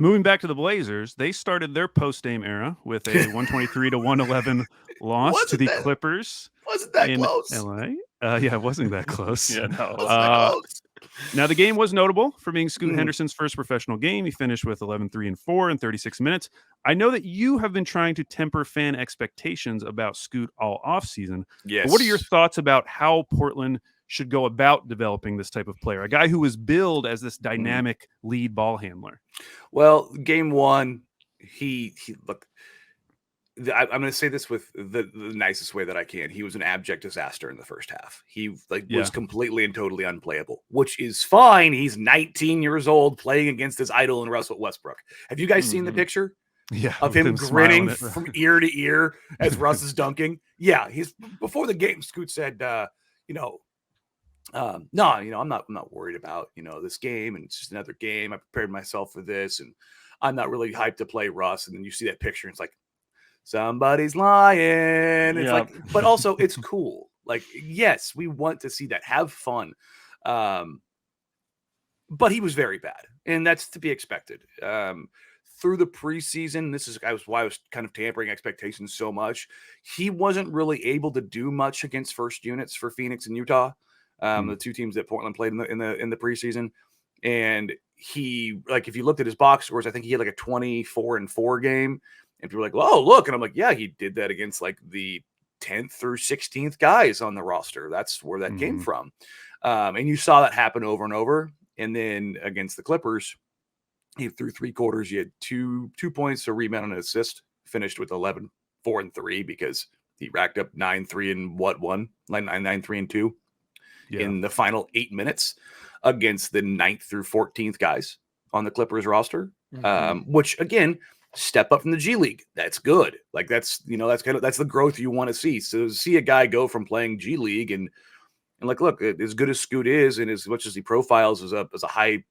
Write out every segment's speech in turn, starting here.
Moving back to the Blazers, they started their post-game era with a 123-111 loss to Wasn't the that Clippers wasn't that in close? LA. Yeah, it wasn't that close. Yeah, no. Wasn't that close? Now, the game was notable for being Scoot Henderson's first professional game. He finished with 11, 3, and 4 in 36 minutes. I know that you have been trying to temper fan expectations about Scoot all offseason. Yes. But what are your thoughts about how Portland should go about developing this type of player? A guy who was billed as this dynamic lead ball handler. Well, game one, he look. I'm going to say this with the nicest way that I can. He was an abject disaster in the first half. He was completely and totally unplayable, which is fine. He's 19 years old playing against his idol in Russell Westbrook. Have you guys seen the picture? Yeah, of him grinning from ear to ear as Russ is dunking. Yeah, he's before the game. Scoot said, no, I'm not worried about this game, and it's just another game. I prepared myself for this, and I'm not really hyped to play Russ. And then you see that picture, and it's like somebody's lying. It's like, but also it's cool. Like, yes, we want to see that. Have fun. But he was very bad, and that's to be expected. Through the preseason, this is why I was kind of tampering expectations so much. He wasn't really able to do much against first units for Phoenix and Utah, the two teams that Portland played in the preseason. And he, like, if you looked at his box scores, I think he had like a 24-4 game. And people were like, "Oh, look!" And I'm like, "Yeah, he did that against like the 10th through 16th guys on the roster. That's where that came from." And you saw that happen over and over. And then against the Clippers, he threw 3 quarters. He had two points, a rebound, and an assist. Finished with 11, 4, and 3 because he racked up 9, 3, and 9, 3, and 2 in the final 8 minutes against the 9th through 14th guys on the Clippers roster. Which again, step up from the G League. That's good. Like that's the growth you want to see. So to see a guy go from playing G League and like, look, as good as Scoot is, and as much as he profiles as a high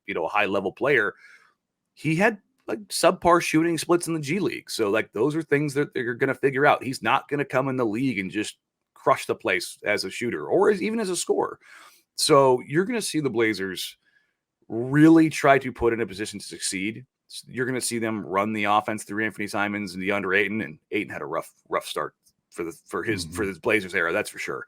level player, he had like subpar shooting splits in the G League. So like those are things that they're going to figure out. He's not going to come in the league and just crush the place as a shooter or even as a scorer. So you're going to see the Blazers really try to put in a position to succeed. You're going to see them run the offense through Anthony Simons and DeAndre Ayton, and Ayton had a rough start for his Blazers era, that's for sure.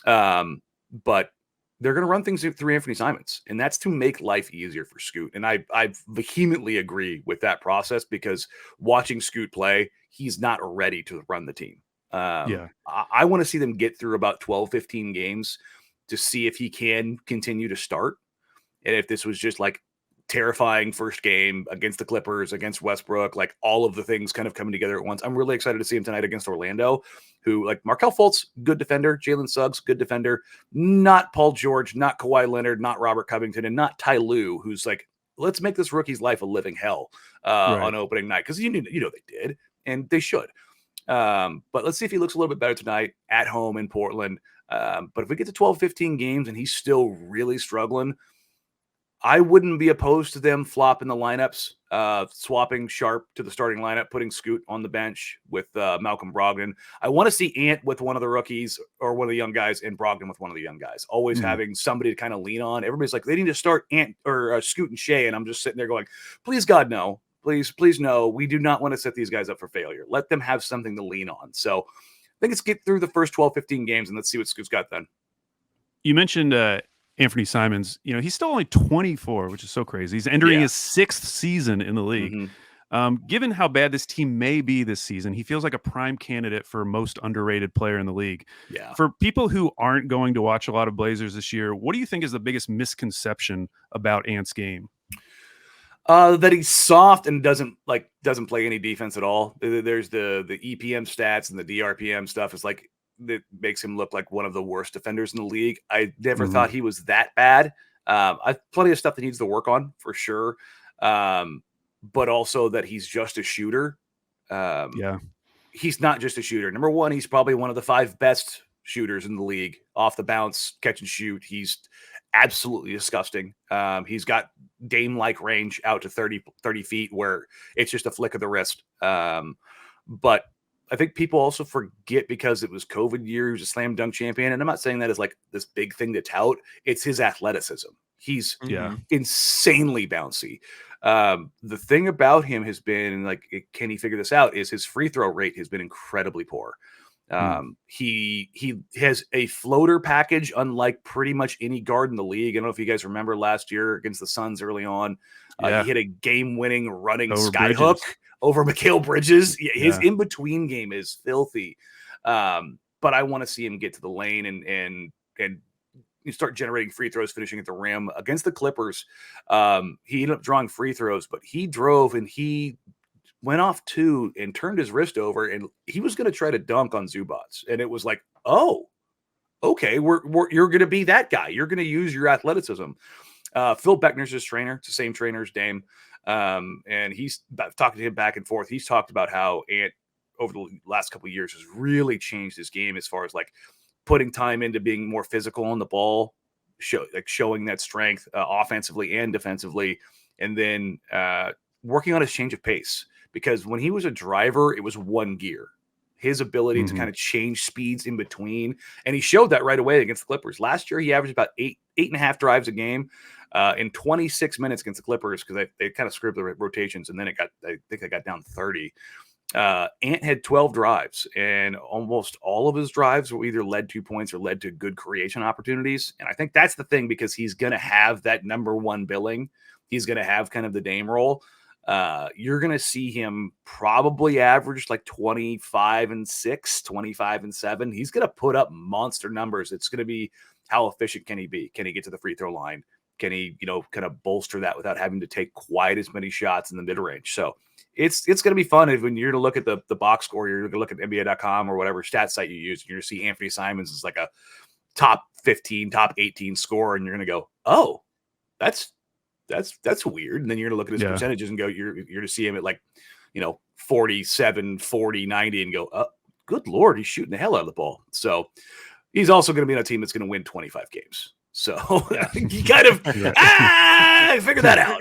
But they're going to run things through Anthony Simons, and that's to make life easier for Scoot. And I vehemently agree with that process because watching Scoot play, he's not ready to run the team. I want to see them get through about 12, 15 games to see if he can continue to start. And if this was just like terrifying first game against the Clippers, against Westbrook, like all of the things kind of coming together at once. I'm really excited to see him tonight against Orlando, who like Markelle Fultz, good defender, Jalen Suggs, good defender, not Paul George, not Kawhi Leonard, not Robert Covington, and not Ty Lue, who's like, let's make this rookie's life a living hell on opening night. Cause you know, they did, and they should. But let's see if he looks a little bit better tonight at home in Portland. But if we get to 12, 15 games and he's still really struggling, I wouldn't be opposed to them flopping the lineups, swapping Sharp to the starting lineup, putting Scoot on the bench with Malcolm Brogdon. I want to see Ant with one of the rookies or one of the young guys and Brogdon with one of the young guys, always having somebody to kind of lean on. Everybody's like, they need to start Ant or Scoot and Shea. And I'm just sitting there going, please, God, no. Please, no. We do not want to set these guys up for failure. Let them have something to lean on. So I think let's get through the first 12, 15 games and let's see what Scoot's got then. You mentioned Anthony Simons. You know, he's still only 24, which is so crazy. He's entering his 6th season in the league. Given how bad this team may be this season, he feels like a prime candidate for most underrated player in the league. Yeah. For people who aren't going to watch a lot of Blazers this year, what do you think is the biggest misconception about Ant's game? That he's soft and doesn't play any defense at all. There's the EPM stats and the DRPM stuff is like that makes him look like one of the worst defenders in the league. I never thought he was that bad. I've plenty of stuff that needs to work on for sure. But also that he's just a shooter. He's not just a shooter. Number one, he's probably one of the 5 best shooters in the league off the bounce, catch and shoot. He's absolutely disgusting. He's got Dame-like range out to 30 feet where it's just a flick of the wrist. But I think people also forget because it was COVID year, he was a slam dunk champion. And I'm not saying that as like this big thing to tout. It's his athleticism. He's insanely bouncy. The thing about him has been like, can he figure this out? Is his free throw rate has been incredibly poor. He has a floater package unlike pretty much any guard in the league. I don't know if you guys remember last year against the Suns early on. He hit a game-winning running skyhook over Mikal Bridges. His in-between game is filthy. But I want to see him get to the lane and you start generating free throws, finishing at the rim. Against the Clippers, he ended up drawing free throws, but he drove and he went off two and turned his wrist over, and he was going to try to dunk on Zubats. And it was like, oh, okay, you're going to be that guy. You're going to use your athleticism. Phil Beckner's his trainer. It's the same trainer as Dame. And he's talking to him back and forth. He's talked about how Ant over the last couple of years has really changed his game as far as like putting time into being more physical on the ball, showing that strength offensively and defensively, and then working on his change of pace. Because when he was a driver, it was one gear. His ability to kind of change speeds in between. And he showed that right away against the Clippers. Last year, he averaged about eight and a half drives a game in 26 minutes against the Clippers because they kind of screwed the rotations. And then I think they got down 30. Ant had 12 drives, and almost all of his drives were either led 2 points or led to good creation opportunities. And I think that's the thing, because he's going to have that number one billing. He's going to have kind of the Dame role. You're going to see him probably average like 25 and 6, 25 and 7. He's going to put up monster numbers. It's going to be how efficient can he be? Can he get to the free throw line? Can he, kind of bolster that without having to take quite as many shots in the mid range? So it's going to be fun when you're to look at the box score. You're going to look at NBA.com or whatever stat site you use. You're going to see Anthony Simons is like a top 15, top 18 scorer, and you're going to go, oh, that's weird. And then you're going to look at his percentages and go, you're to see him at like, 47, 40, 90 and go, oh, good Lord, he's shooting the hell out of the ball. So he's also going to be on a team that's going to win 25 games. So you kind of, figure that out.